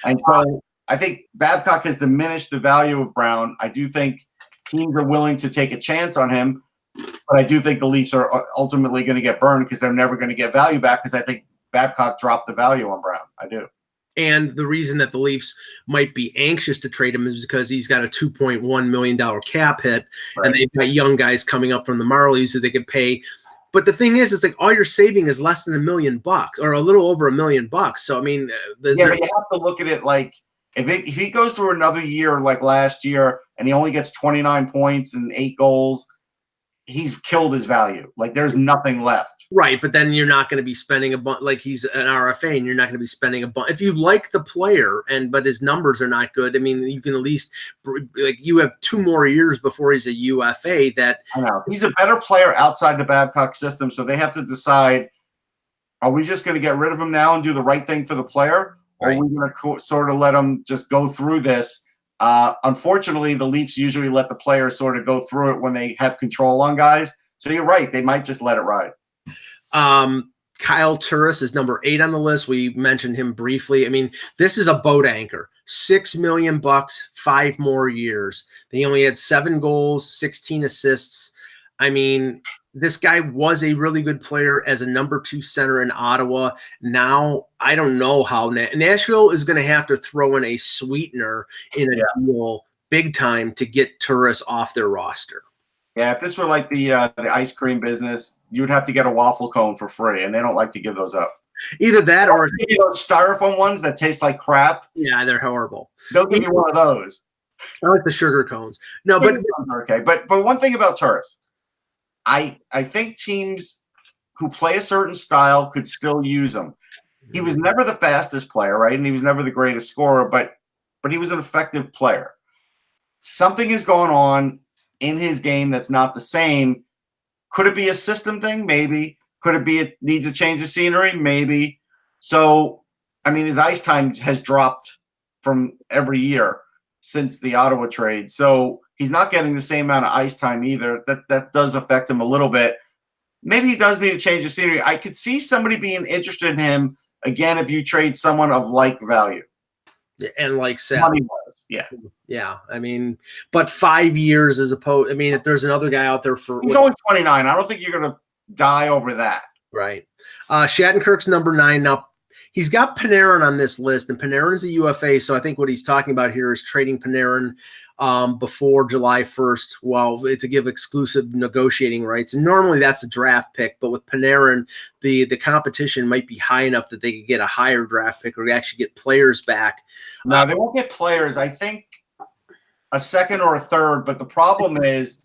And so I think Babcock has diminished the value of Brown. I do think teams are willing to take a chance on him, but I do think the Leafs are ultimately going to get burned because they're never going to get value back because I think Babcock dropped the value on Brown. I do. And the reason that the Leafs might be anxious to trade him is because he's got a $2.1 million cap hit, right. And they've got young guys coming up from the Marlies who they could pay. But the thing is, it's like all you're saving is less than $1 million or a little over $1 million. So, I mean, but you have to look at it like if he goes through another year like last year and he only gets 29 points and 8 goals, he's killed his value. There's nothing left. Right, but then you're not going to be spending a bunch. Like he's an RFA, and you're not going to be spending a bunch. If you like the player, but his numbers are not good, I mean, you can at least you have 2 more years before he's a UFA. That I know he's a better player outside the Babcock system, so they have to decide: are we just going to get rid of him now and do the right thing for the player, or are we going to sort of let him just go through this? Unfortunately, the Leafs usually let the players sort of go through it when they have control on guys. So you're right; they might just let it ride. Kyle Turris is number 8 on the list. We mentioned him briefly. I mean, this is a boat anchor. $6 million, 5 more years. They only had 7 goals, 16 assists. I mean, this guy was a really good player as a number 2 center in Ottawa. Now, I don't know how Nashville is going to have to throw in a sweetener in a deal big time to get Turris off their roster. Yeah, if this were like the ice cream business, you would have to get a waffle cone for free, and they don't like to give those up. Either that or those styrofoam ones that taste like crap. Yeah, they're horrible. They'll give you one of those. I like the sugar cones. No, but okay. But one thing about Turris, I think teams who play a certain style could still use him. He was never the fastest player, right? And he was never the greatest scorer, but he was an effective player. Something is going on in his game that's not the same. Could it be a system thing? Maybe. Could it be it needs a change of scenery? Maybe. So, I mean, his ice time has dropped from every year since the Ottawa trade. So he's not getting the same amount of ice time either. That does affect him a little bit. Maybe he does need a change of scenery. I could see somebody being interested in him again if you trade someone of like value. And like Sally was, yeah. I mean, but 5 years as opposed. I mean, if there's another guy out there he's only 29. I don't think you're going to die over that. Right. Shattenkirk's number 9. Now he's got Panarin on this list, and Panarin is a UFA. So I think what he's talking about here is trading Panarin before July 1st, to give exclusive negotiating rights. And normally that's a draft pick, but with Panarin, the competition might be high enough that they could get a higher draft pick or actually get players back. No, they won't get players. I think a second or a third, but the problem is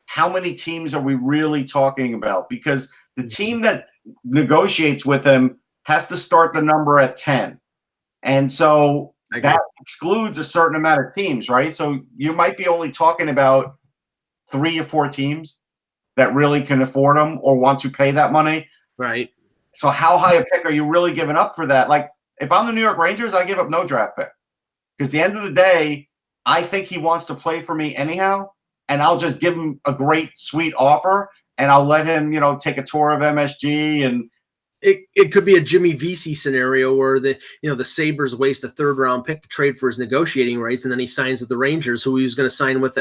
how many teams are we really talking about? Because the team that negotiates with him has to start the number at 10. And so that excludes a certain amount of teams, right? So you might be only talking about 3 or 4 teams that really can afford him or want to pay that money. Right. So how high a pick are you really giving up for that? Like, if I'm the New York Rangers, I give up no draft pick. Because at the end of the day, I think he wants to play for me anyhow, and I'll just give him a great, sweet offer, and I'll let him, take a tour of MSG. And it could be a Jimmy Vesey scenario where the Sabres waste a 3rd-round pick to trade for his negotiating rights, and then he signs with the Rangers, who he was going to sign with,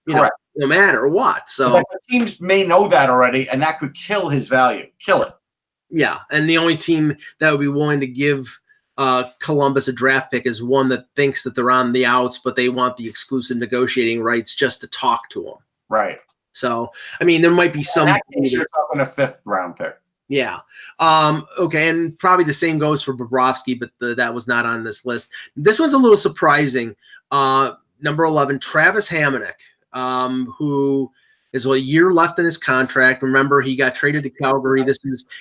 no matter what. So but the teams may know that already, and that could kill his value. Kill it. Yeah, and the only team that would be willing to give Columbus a draft pick is one that thinks that they're on the outs, but they want the exclusive negotiating rights just to talk to them. Right. So, I mean, there might be some. You're talking a 5th-round pick. Yeah. Okay, and probably the same goes for Bobrovsky, but that was not on this list. This one's a little surprising. Number 11, Travis Hamonic, who is a year left in his contract. Remember, he got traded to Calgary.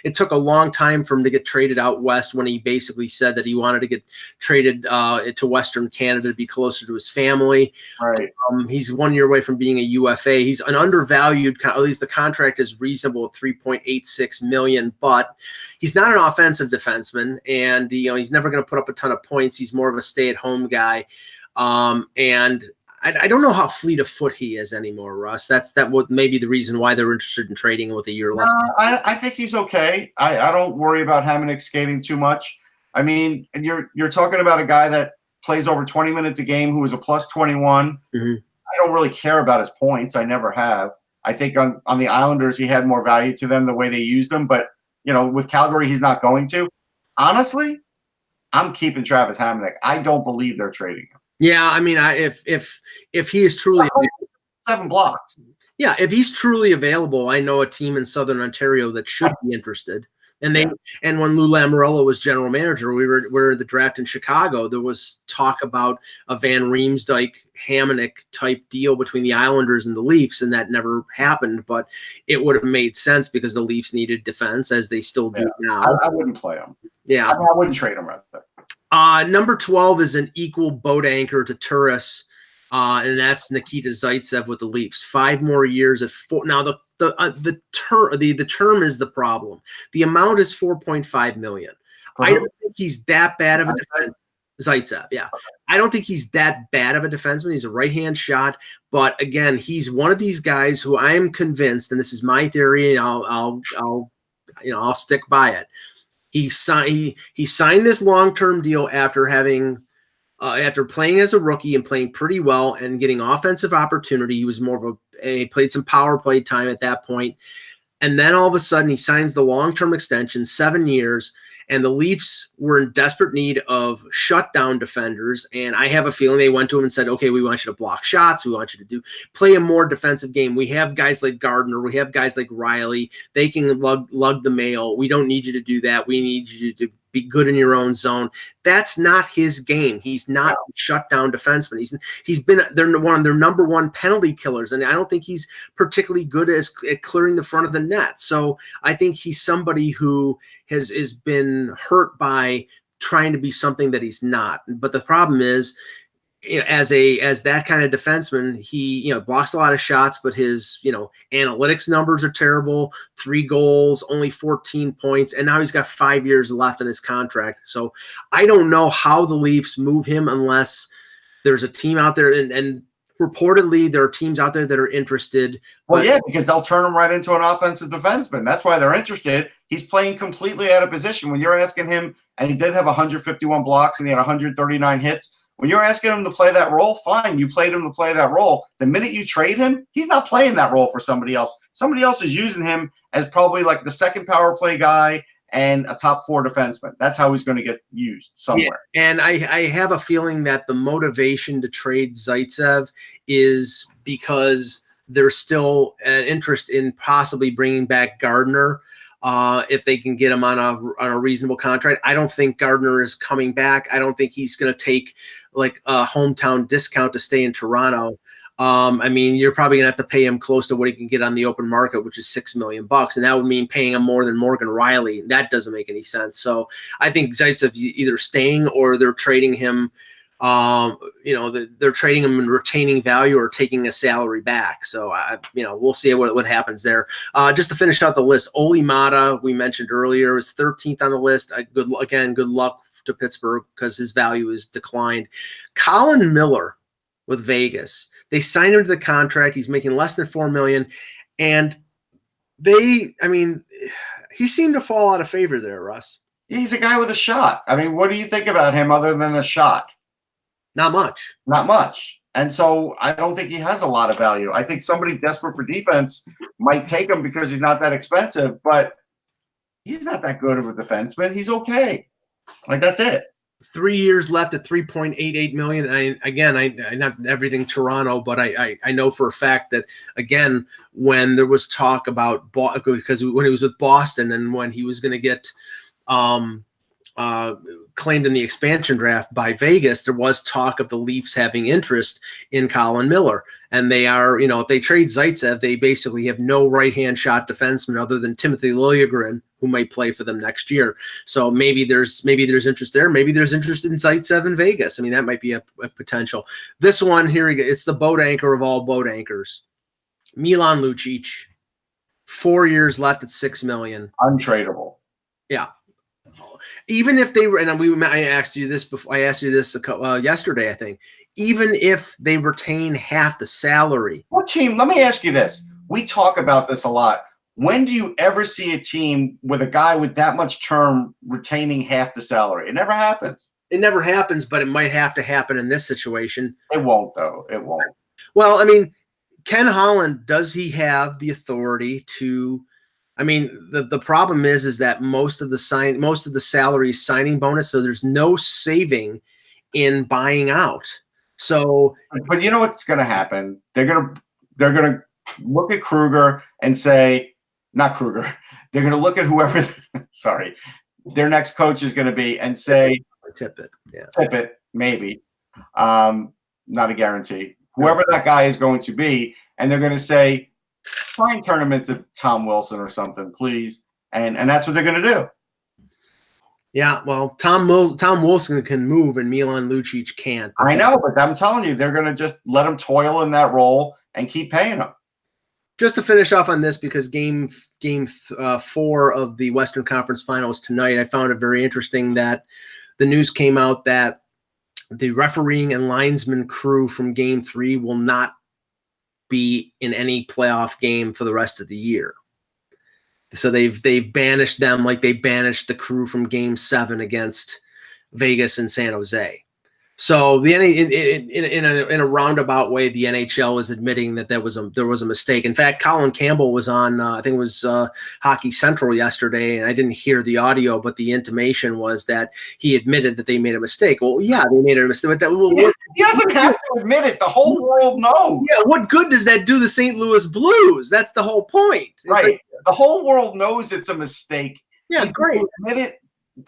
It took a long time for him to get traded out west when he basically said that he wanted to get traded to Western Canada to be closer to his family. Right. He's 1 year away from being a UFA. He's an undervalued, at least the contract is reasonable at $3.86 million, but he's not an offensive defenseman, and he's never going to put up a ton of points. He's more of a stay-at-home guy. And I don't know how fleet of foot he is anymore, Russ. That would maybe the reason why they're interested in trading with a year left. I think he's okay. I don't worry about Hamonic skating too much. I mean, you're talking about a guy that plays over 20 minutes a game who is a plus 21. Mm-hmm. I don't really care about his points. I never have. I think on the Islanders, he had more value to them the way they used him. But, with Calgary, he's not going to. Honestly, I'm keeping Travis Hamonic. I don't believe they're trading him. Yeah, I mean, if he is truly 7 blocks. Yeah, if he's truly available, I know a team in Southern Ontario that should be interested. And and when Lou Lamoriello was general manager, we were at the draft in Chicago. There was talk about a Van Riemsdyk Hamonic type deal between the Islanders and the Leafs, and that never happened. But it would have made sense because the Leafs needed defense, as they still do now. I wouldn't play him. Yeah, I wouldn't trade him right there. Number 12 is an equal boat anchor to Turris, and that's Nikita Zaitsev with the Leafs. 5 more years at 4. Now the term is the problem. The amount is $4.5 million. I don't think he's that bad of a defenseman. Zaitsev, yeah. Okay. I don't think he's that bad of a defenseman. He's a right-hand shot, but again, he's one of these guys who I am convinced, and this is my theory, and I'll stick by it. He signed this long-term deal after playing as a rookie and playing pretty well and getting offensive opportunity. He was more of he played some power play time at that point. And then all of a sudden he signs the long-term extension, 7 years, and the Leafs were in desperate need of shutdown defenders. And I have a feeling they went to him and said, okay, we want you to block shots. We want you to play a more defensive game. We have guys like Gardner. We have guys like Riley. They can lug the mail. We don't need you to do that. We need you to be good in your own zone. That's not his game. He's not a shutdown defenseman. They're one of their number 1 penalty killers, and I don't think he's particularly good at clearing the front of the net. So I think he's somebody who has been hurt by trying to be something that he's not. But the problem is, as that kind of defenseman, he blocks a lot of shots, but his analytics numbers are terrible. 3 goals, only 14 points, and now he's got 5 years left in his contract. So I don't know how the Leafs move him unless there's a team out there, and reportedly there are teams out there that are interested. Well, yeah, because they'll turn him right into an offensive defenseman. That's why they're interested. He's playing completely out of position. When you're asking him, and he did have 151 blocks and he had 139 hits. When you're asking him to play that role, fine, you played him to play that role. The minute you trade him, he's not playing that role for somebody else. Somebody else is using him as probably like the second power play guy and a top 4 defenseman. That's how he's going to get used somewhere. Yeah, and I have a feeling that the motivation to trade Zaitsev is because there's still an interest in possibly bringing back Gardner. if they can get him on a reasonable contract. I don't think Gardner is coming back. I don't think he's going to take like a hometown discount to stay in Toronto. I mean, you're probably gonna have to pay him close to what he can get on the open market, which is $6 million, and that would mean paying him more than Morgan Riley. That doesn't make any sense. So I think Zaitsev either staying or they're trading him. They're trading him and retaining value or taking a salary back. So we'll see what happens there. Just to finish out the list, Oli Mata, we mentioned earlier, is 13th on the list. Good luck to Pittsburgh because his value has declined. Colin Miller with Vegas. They signed him to the contract. He's making less than $4 million. And he seemed to fall out of favor there, Russ. He's a guy with a shot. I mean, what do you think about him other than a shot? Not much. Not much. And so I don't think he has a lot of value. I think somebody desperate for defense might take him because he's not that expensive, but he's not that good of a defenseman. He's okay. Like, that's it. 3 years left at $3.88 million. I not everything Toronto, but I know for a fact that, again, when there was talk about because when he was with Boston and when he was going to get claimed in the expansion draft by Vegas, there was talk of the Leafs having interest in Colin Miller. And they are, if they trade Zaitsev, they basically have no right-hand shot defenseman other than Timothy Liljegren, who might play for them next year. So maybe there's interest there. Maybe there's interest in Zaitsev in Vegas. I mean, that might be a potential. This one here, it's the boat anchor of all boat anchors. Milan Lucic, 4 years left at $6 million. Untradeable. Yeah. Even if they were, and I asked you this before. I asked you this yesterday, I think. Even if they retain half the salary. What team? Let me ask you this. We talk about this a lot. When do you ever see a team with a guy with that much term retaining half the salary? It never happens. It never happens, but it might have to happen in this situation. It won't, though. It won't. Well, I mean, Ken Holland, does he have the authority to? I mean, the problem is that most of the salary is signing bonus, so there's no saving in buying out. So, but you know what's going to happen? They're gonna look at Kruger and say, not Kruger. They're going to look at whoever. Sorry, their next coach is going to be and say, Tippett, yeah, Tippett, maybe, not a guarantee. Whoever that guy is going to be, and they're going to say, try and turn him into Tom Wilson or something, please. And that's what they're going to do. Yeah, well, Tom Wilson can move and Milan Lucic can't. I know, but I'm telling you, they're going to just let him toil in that role and keep paying him. Just to finish off on this, because game 4 of the Western Conference Finals tonight, I found it very interesting that the news came out that the refereeing and linesman crew from game 3 will not be in any playoff game for the rest of the year. So they've banished them like they banished the crew from game 7 against Vegas and San Jose. So in a roundabout way, the NHL is admitting that there was a mistake. In fact, Colin Campbell was on I think it was Hockey Central yesterday, and I didn't hear the audio, but the intimation was that he admitted that they made a mistake. Well, yeah, they made a mistake. But he doesn't have to admit it. The whole world knows. Yeah, what good does that do the St. Louis Blues? That's the whole point. It's right. Like, the whole world knows it's a mistake. Yeah, great. Admit it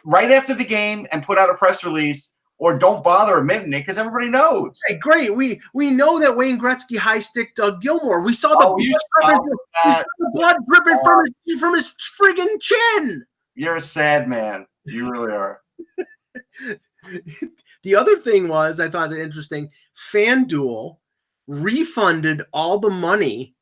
right after the game and put out a press release. Or don't bother admitting it because everybody knows. Hey, great. We know that Wayne Gretzky high-sticked Doug Gilmour. We saw the blood dripping from his friggin' chin. You're a sad man. You really are. The other thing was, I thought it interesting, FanDuel refunded all the money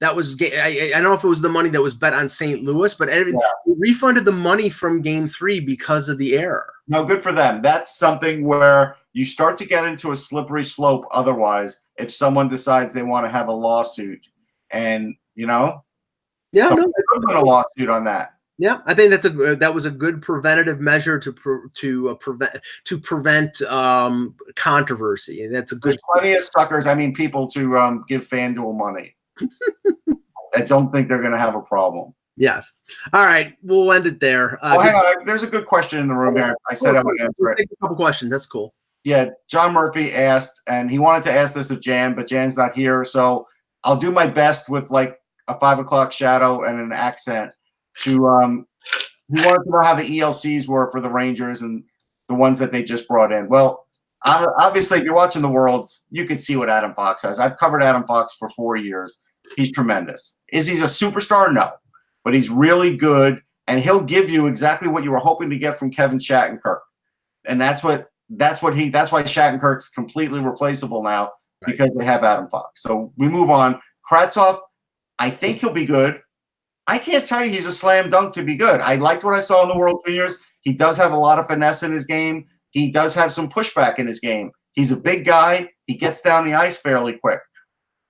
that was – I don't know if it was the money that was bet on St. Louis, but it refunded the money from Game 3 because of the error. No, good for them. That's something where you start to get into a slippery slope otherwise if someone decides they want to have a lawsuit. And, yeah, could put a lawsuit on that. Yeah, I think that was a good preventative measure to prevent controversy. And that's a good. There's plenty of suckers. I mean, people to give FanDuel money. I don't think they're going to have a problem. Yes. All right. We'll end it there. Hang on. There's a good question in the room here. I said I would answer it. Take a couple questions. That's cool. Yeah. John Murphy asked, and he wanted to ask this of Jan, but Jan's not here. So I'll do my best with like a 5 o'clock shadow and an accent. he wanted to know how the ELCs were for the Rangers and the ones that they just brought in. Well, obviously, if you're watching the Worlds, you can see what Adam Fox has. I've covered Adam Fox for 4 years. He's tremendous. Is he a superstar? No, but he's really good, and he'll give you exactly what you were hoping to get from Kevin Shattenkirk, and that's why Shattenkirk's completely replaceable now because they have Adam Fox. So we move on. Kravtsov, I think he'll be good. I can't tell you he's a slam dunk to be good. I liked what I saw in the World Juniors. He does have a lot of finesse in his game. He does have some pushback in his game. He's a big guy. He gets down the ice fairly quick.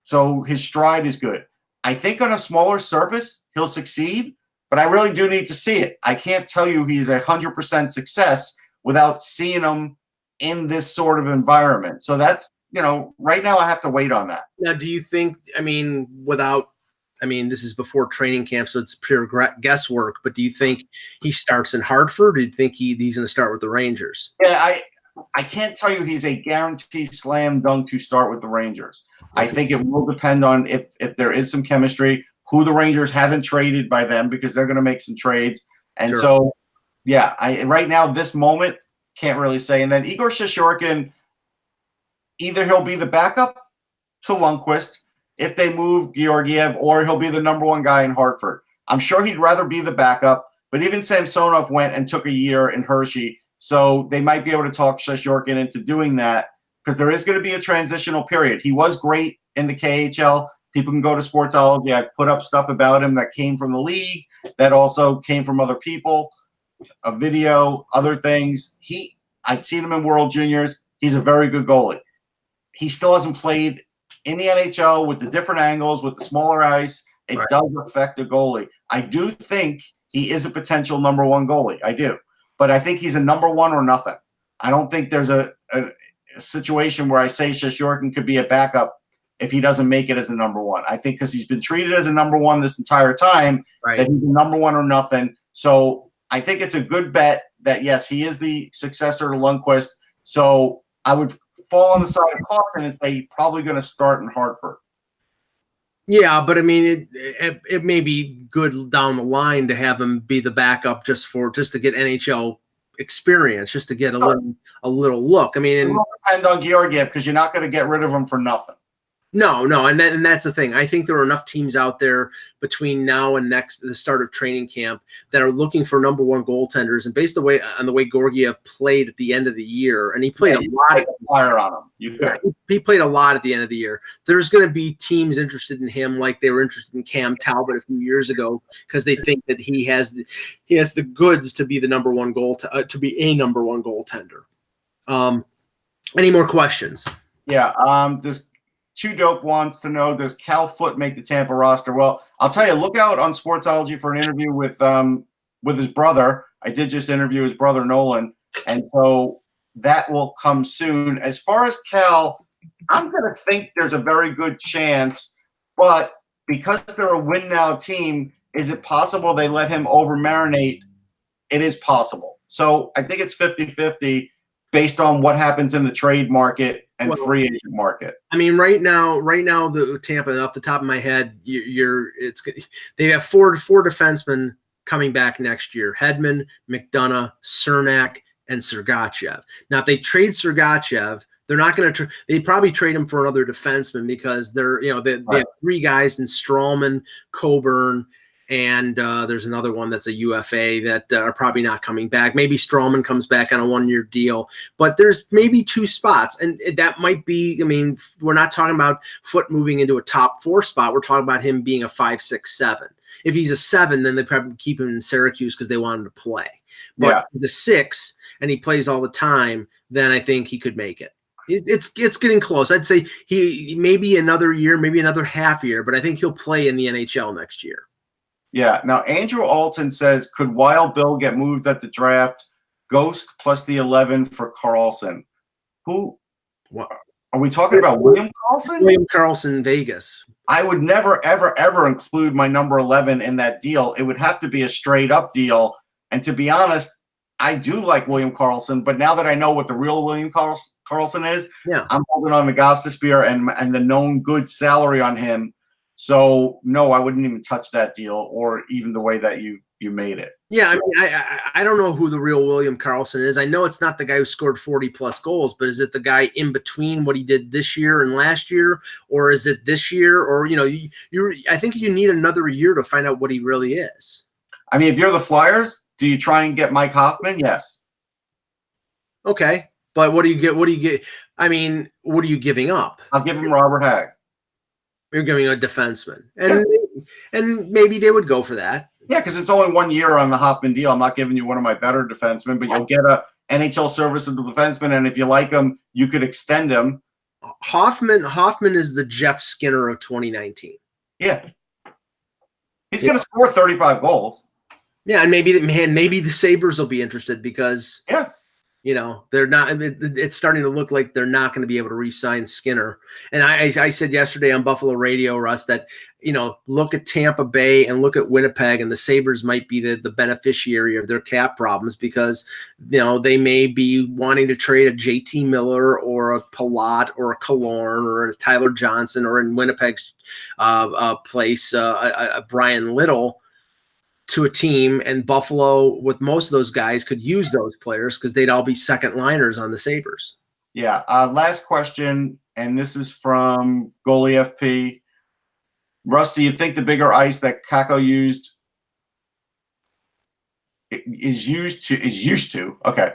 So his stride is good. I think on a smaller surface, he'll succeed, but I really do need to see it. I can't tell you he's 100% success without seeing him in this sort of environment. So that's, right now I have to wait on that. Now, do you think, this is before training camp, so it's pure guesswork, but do you think he starts in Hartford, or do you think he's going to start with the Rangers? Yeah, I can't tell you he's a guaranteed slam dunk to start with the Rangers. I think it will depend on if there is some chemistry, who the Rangers haven't traded by them, because they're going to make some trades. And Sure. So, yeah, right now, this moment, can't really say. And then Igor Shesterkin, either he'll be the backup to Lundqvist if they move Georgiev, or he'll be the number one guy in Hartford. I'm sure he'd rather be the backup, but even Samsonov went and took a year in Hershey, so they might be able to talk Shesterkin into doing that, because there is going to be a transitional period. He was great in the KHL. People can go to Sportsology. I put up stuff about him that came from the league, that also came from other people, a video, other things. I'd seen him in World Juniors. He's a very good goalie. He still hasn't played in the NHL with the different angles, with the smaller ice. It does affect a goalie. I do think he is a potential number one goalie. I do. But I think he's a number one or nothing. I don't think there's a situation where I say Shesterkin could be a backup if he doesn't make it as a number one. I think because he's been treated as a number one this entire time, that he's a number one or nothing. So I think it's a good bet that, yes, he is the successor to Lundqvist. So I would fall on the side of caution and say he's probably going to start in Hartford. Yeah, but it may be good down the line to have him be the backup just to get NHL experience, just to get a little look. It will depend on Georgiev, because you're not going to get rid of him for nothing. No, and that's the thing. I think there are enough teams out there between now and the start of training camp that are looking for number one goaltenders. And based on the way Georgiev played at the end of the year, and he played a lot of fire on him. He played a lot at the end of the year. There's going to be teams interested in him, like they were interested in Cam Talbot a few years ago, because they think that he has the goods to be the number one to be a number one goaltender. Any more questions? Yeah. This Too Dope wants to know, does Cal Foote make the Tampa roster? Well, I'll tell you, look out on Sportsology for an interview with his brother. I did just interview his brother, Nolan, and so that will come soon. As far as Cal, I'm going to think there's a very good chance, but because they're a win-now team, is it possible they let him over-marinate? It is possible. So I think it's 50-50 based on what happens in the trade market and free agent market. Right now, the Tampa, off the top of my head, they have four defensemen coming back next year: Hedman, McDonough, Cernak, and Sergachev. Now, if they trade Sergachev, they're not going to. They probably trade him for another defenseman, because they have three guys in Strawman, Coburn, and there's another one that's a UFA that are probably not coming back. Maybe Strawman comes back on a one-year deal, but there's maybe two spots, and that might be. We're not talking about Foote moving into a top 4 spot. We're talking about him being a 5, 6, 7. If he's a 7, then they probably keep him in Syracuse because they want him to play. But if he's a 6 and he plays all the time, then I think he could make it. It's getting close. I'd say he maybe another year, maybe another half year, but I think he'll play in the NHL next year. Yeah. Now, Andrew Alton says, could Wild Bill get moved at the draft? Ghost plus the 11 for Carlson. Who? What? Are we talking about William Carlson? William Carlson, Vegas. I would never, ever, ever include my number 11 in that deal. It would have to be a straight-up deal. And to be honest, I do like William Carlson, but now that I know what the real William Carlson is, I'm holding on to Gostisbehere and the known good salary on him. So, no, I wouldn't even touch that deal, or even the way that you you made it. Yeah, I mean, I don't know who the real William Karlsson is. I know it's not the guy who scored 40-plus goals, but is it the guy in between what he did this year and last year, or is it this year? Or, I think you need another year to find out what he really is. I mean, if you're the Flyers, do you try and get Mike Hoffman? Yes. Okay, but what do you get? I mean, what are you giving up? I'll give him Robert Hagg. You're giving a defenseman, and maybe they would go for that. Yeah, because it's only 1 year on the Hoffman deal. I'm not giving you one of my better defensemen, but you'll get a NHL serviceable defenseman, and if you like him, you could extend him. Hoffman is the Jeff Skinner of 2019. Yeah, he's going to score 35 goals. Yeah, and maybe the Sabres will be interested because they're not. It's starting to look like they're not going to be able to re-sign Skinner. And I said yesterday on Buffalo Radio, Russ, that look at Tampa Bay and look at Winnipeg, and the Sabres might be the beneficiary of their cap problems because they may be wanting to trade a JT Miller or a Palat or a Killorn or a Tyler Johnson, or in Winnipeg's place a Brian Little to a team, and Buffalo, with most of those guys, could use those players because they'd all be second liners on the Sabres. Yeah. Last question, and this is from Goalie FP. Russ, do you think the bigger ice that Kakko used is used to? Okay.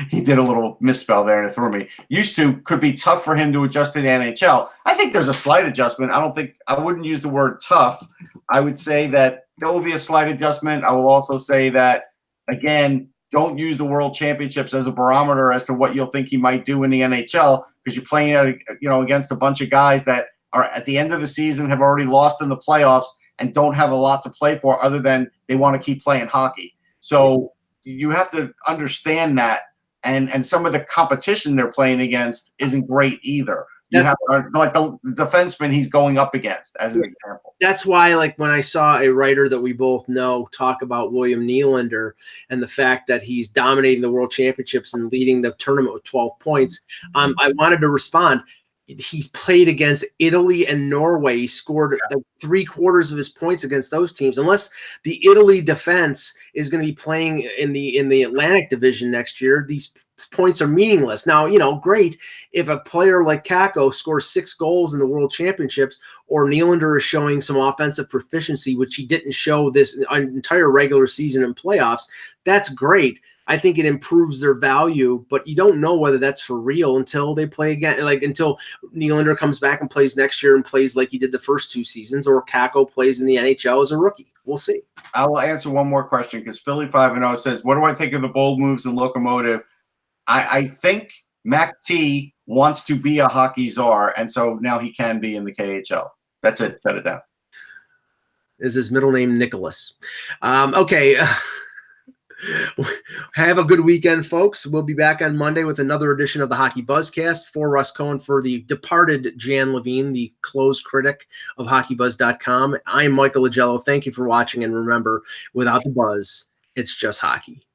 He did a little misspell there and it threw me. Used to could be tough for him to adjust to the NHL. I think there's a slight adjustment. I wouldn't use the word tough. I would say that there will be a slight adjustment. I will also say that, again, don't use the World Championships as a barometer as to what you'll think he might do in the NHL, because you're playing against a bunch of guys that are at the end of the season, have already lost in the playoffs, and don't have a lot to play for other than they want to keep playing hockey. So you have to understand that. And some of the competition they're playing against isn't great either. You have like the defenseman he's going up against, as an example. That's why, like, when I saw a writer that we both know talk about William Nylander and the fact that he's dominating the World Championships and leading the tournament with 12 points, I wanted to respond. He's played against Italy and Norway. He scored like 3/4 of his points against those teams. Unless the Italy defense is going to be playing in the Atlantic Division next year, these points are meaningless. Now, great if a player like Kakko scores 6 goals in the World Championships, or Nylander is showing some offensive proficiency, which he didn't show this entire regular season and playoffs. That's great. I think it improves their value, but you don't know whether that's for real until they play again, until Nylander comes back and plays next year and plays like he did the first 2 seasons, or Kakko plays in the NHL as a rookie. We'll see. I will answer one more question, because Philly 5-0 says, what do I think of the bold moves in Locomotive? I think Mac T wants to be a hockey czar, and so now he can be in the KHL. That's it. Shut it down. Is his middle name Nicholas? Okay. Have a good weekend, folks. We'll be back on Monday with another edition of the Hockey Buzzcast. For Russ Cohen, for the departed Jan Levine, the closed critic of HockeyBuzz.com, I'm Michael Agello. Thank you for watching, and remember, without the buzz, it's just hockey.